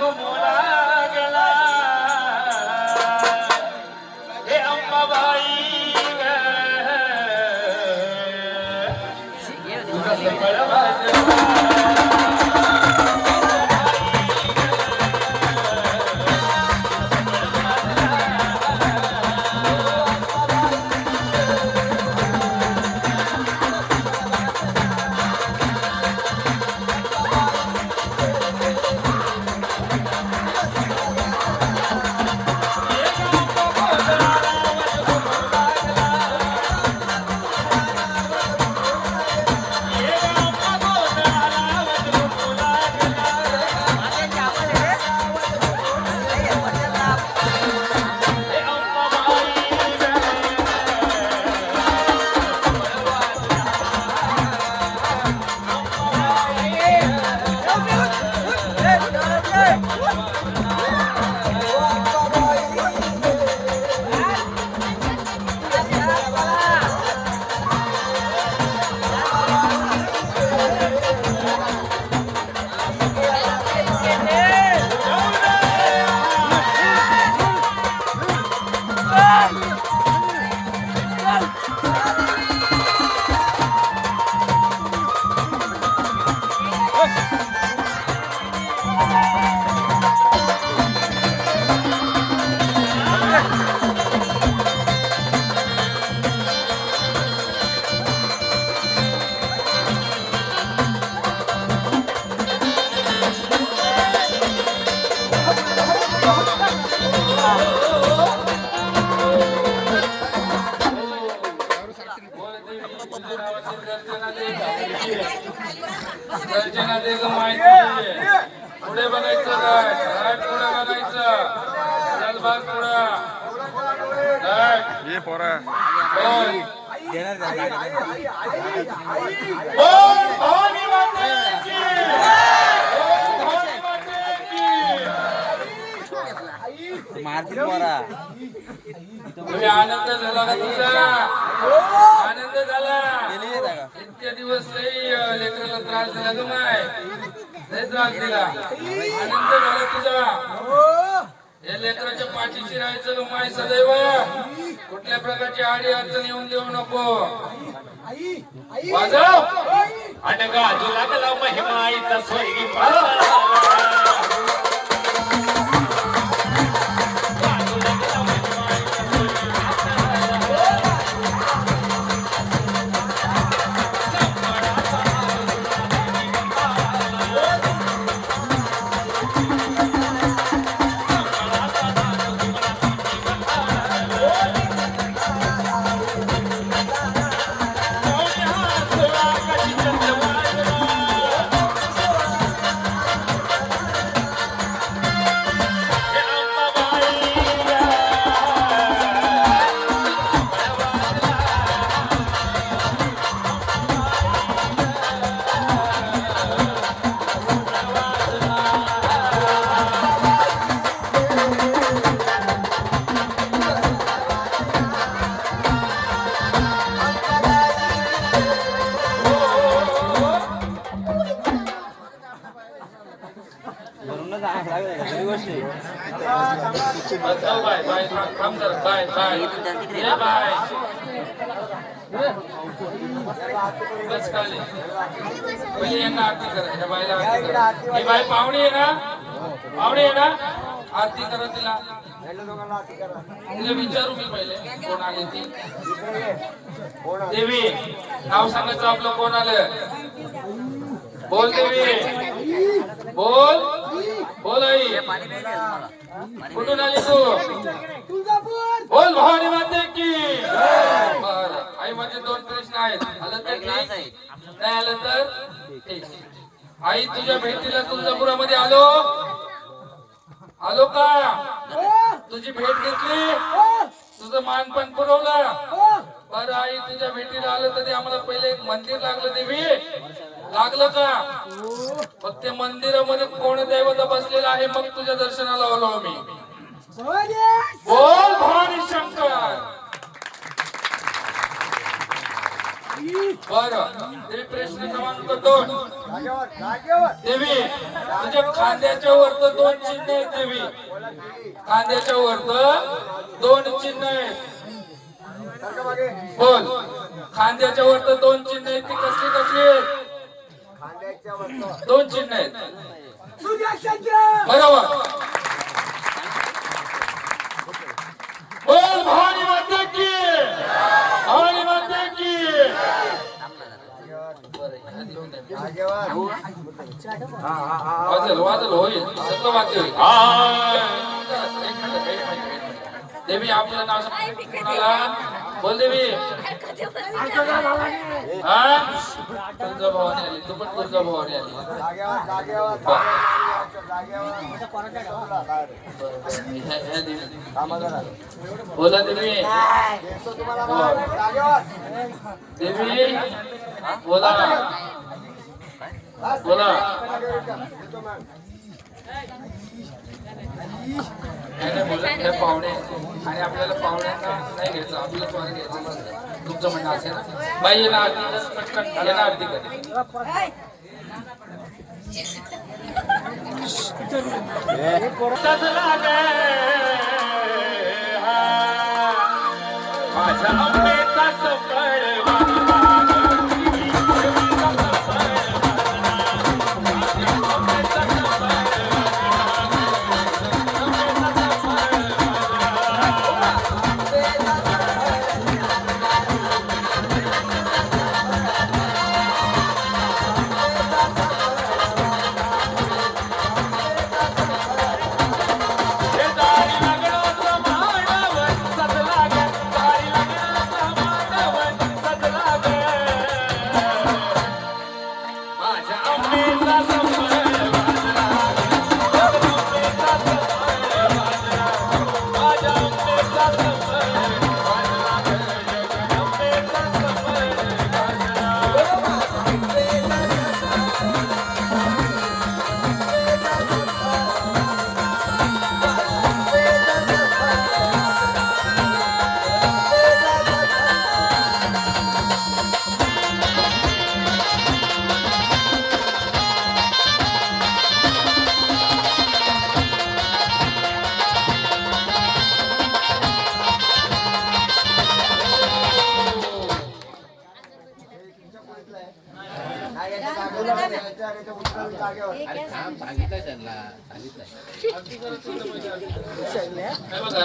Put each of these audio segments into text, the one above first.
घुमू लागला हे अंबाबाई ग तुझा सकळ वाजवा गर्जना दे ग माहिती पुढे बघायचं काय पुढे बघायचं चल बस पुढे ये पोरा भवानी माते की भवानी माते की मारती पोरा तुम्ही आनंद झाला का तुझा आनंद झाला इतके दिवस लई लेकराला त्रास दिला ग माय लई त्रास दिला आनंद झाला तुझा या लेकराच्या पाठीशी राहायचं ग माय सदैव कुठल्या प्रकारची आडी अडचण येऊन देऊ नको वाजव अडगा तुला लागला महिमाईचा स्वर्गी बाय बाय थांब जरा बाय बाय ये बाय बस खाली पहिले यांना आरती करा या बायला आरती करा ही बाय पाहुणी आहे ना पाहुणी आहे ना आरती करा तिला तिला विचारू मी पहिले कोण आली ती देवी नाव सांगायचं आपलं कोण आलं बोल देवी बोल बोल आई कुठून आली तू बोल भवानी माते की बरं आई माझे दोन प्रश्न आहेत आलं तर ठीक नाही आलं तर ठीक आई तुझ्या भेटीला तुळजापुरामध्ये आलो आलो का तुझी भेट घेतली तुझं मानपान पुरवलं बरं आई तुझ्या भेटीला आलं तरी आम्हाला पहिले एक मंदिर लागलं देवी लागलं का मग त्या मंदिरामध्ये कोण दैवत बसलेलं आहे मग तुझ्या दर्शनाला आलो मी बोल भवानी शंकर बरं ते प्रश्न क्रमांक 2 देवी तुझ्या खांद्याच्या वरत 2 चिन्ह आहेत देवी. खांद्याच्या वरत 2 चिन्ह आहेत. बोल. खांद्याच्या वरत 2 चिन्ह आहेत. ती कसली कसली आहेत? 2 चिन्ह आहेत. बरोबर. बोल भवानी माते की. भवानी माते की. वाजल वाजल होईल सगळं वाद्य होईल. देवी आपलं नाव कोणाला? बोल देवी. हा तुळजा भवानी आली. तू पण तुळजा भवानी आली. बोला देवी. देवी बोला बोला. बोलत पाहुणे आणि आपल्याला पाहुण्यांना नाही घ्यायचं, आपल्याला स्वागत घ्यायचं. तुमचं म्हणणं असेल ना बाई येणार पटकन येणार आरती कर. माझ्या आंब्याचा सफळ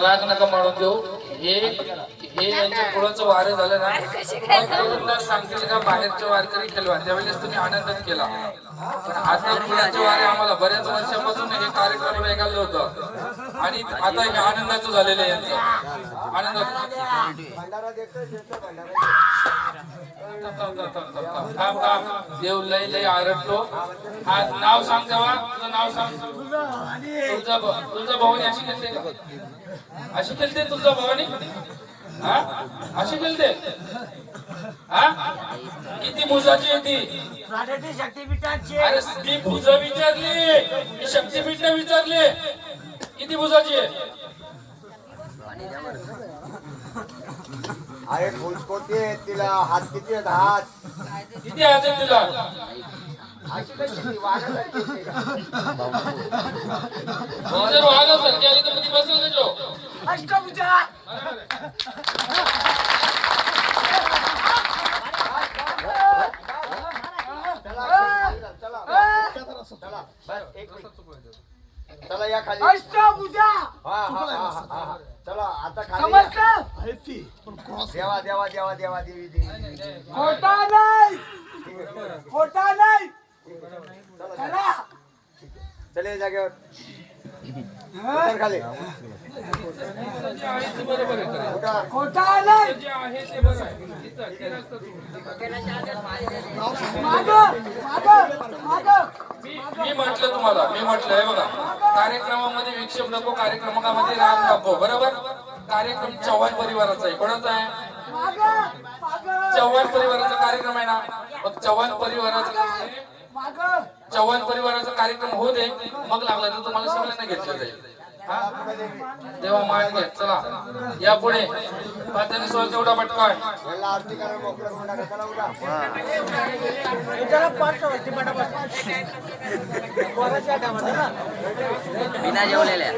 राग नका म्हणून देऊ. हे यांच्या कुळाचं वारे झालं ना सांगतील का बाहेरचे वारकरी खेळवा, त्यावेळेस तुम्ही आनंदात केला. पण आता कुळाचे वारे आम्हाला बऱ्याच वर्षापासून हे कार्यक्रम ऐकायला होतं आणि आता हे आनंदाचं झालेलं आहे यांचं. आनंद देव लय लय आरडतो. हा नाव सांग तेव्हा तुझं नाव सांग. तुझा भवानी अशी खेळते का? अशी खेळते तुझा भवानी? हा अशी खेळते? हा किती भुजाची आहे ती? अरे मी भुजा विचारली, मी शक्तीपीठ नाही विचारले. किती भुजाची आहे? अरे फुलकोती आहे तिला. हात किती आहेत? हात किती हात आहे तिला? जर वाघ सारखी आली तर ती बसेल त्याच्यावर. अष्टभुजा. चला या खाली. अष्टभुजा. चला आता खाली या. देवा देवा देवा देवा देवी देवी. खोटा नाही, खोटा नाही. चला चले जागेवर. उतर खाली. बरोबर आहे. उतर. खोटा नाही. जे आहे ते बरं आहे. माग माग माग. मी म्हटलं तुम्हाला, मी म्हटलंय बघा, कार्यक्रमामध्ये विक्षेप नको, कार्यक्रमामध्ये राग नको. बरोबर. कार्यक्रम चव्हाण परिवाराचा आहे. कोणाचा आहे? माग माग. चव्हाण परिवाराचा कार्यक्रम आहे ना. मग चव्हाण परिवाराचा माग. चव्हाण परिवाराचा कार्यक्रम होऊ दे, मग लागला तर तुम्हाला सगळ्यांना घेतलं जाईल. हा? देवा मान घे चला या पुढे पाचनी सोळ तेवढा पटकन याला आरती करायला मोकळं करून टाका. चला उठा. त्याला पाच वाजते पटापट. पोराच्या टायमाला ना. बिना जेवलेल्या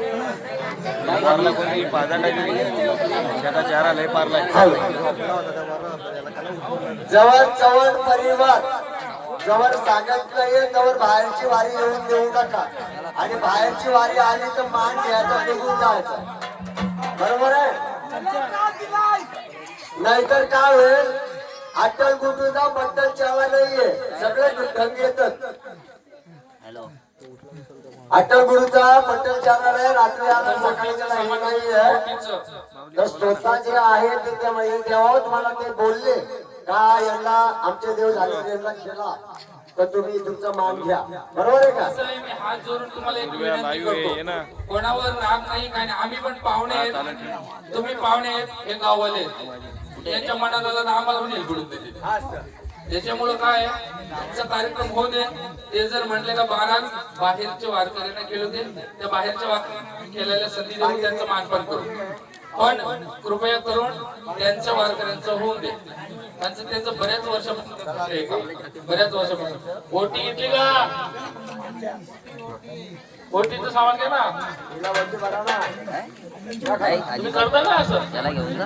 जवळ जवळ परिवार जवळ सांगत नाहीये तवर बाहेरची वारी येऊन देऊ नका. आणि बाहेरची वारी आली तर मान घ्यायचा निघून जायचा. बरोबर आहे. नाहीतर काय होईल अट्टल गुटूचा बट्टल चाला नाहीये. सगळे ढंग येतात. हॅलो अट्टल गुरुचा बट्टल चालणार आहे. रात्री आला सकाळी नाहीये. तर स्वतः जे आहे ते तेव्हा तुम्हाला ते बोलले का यांना आमचे देव झाले यांना केला तर तुम्ही तुमचा मान घ्या. बरोबर आहे का. असं आहे, मी हात जोडून तुम्हाला एक विनंती करतो. कोणावर राग नाही काय नाही. आम्ही पण पाहुणे आहेत, तुम्ही पाहुणे आहेत, हे गाववाले यांच्या मनात आलं तर आम्हाला पण हेलबडून देते. त्याच्यामुळं काय आमचा कार्यक्रम होऊ दे. ते जर म्हटले का बाहेरचे वारकऱ्यांना केलं होते त्या बाहेरच्या केलेल्या संधी देऊन त्यांचं मानपान करू. पण कृपया करून त्यांच्या वारकऱ्यांचं होऊन दे. त्यांचं बऱ्याच वर्षापासून ओटी घेतली का. ओटीचं सामान घ्या ना. तिला वरती बघा ना. काय तुम्ही करता ना असं. त्याला घेऊन जा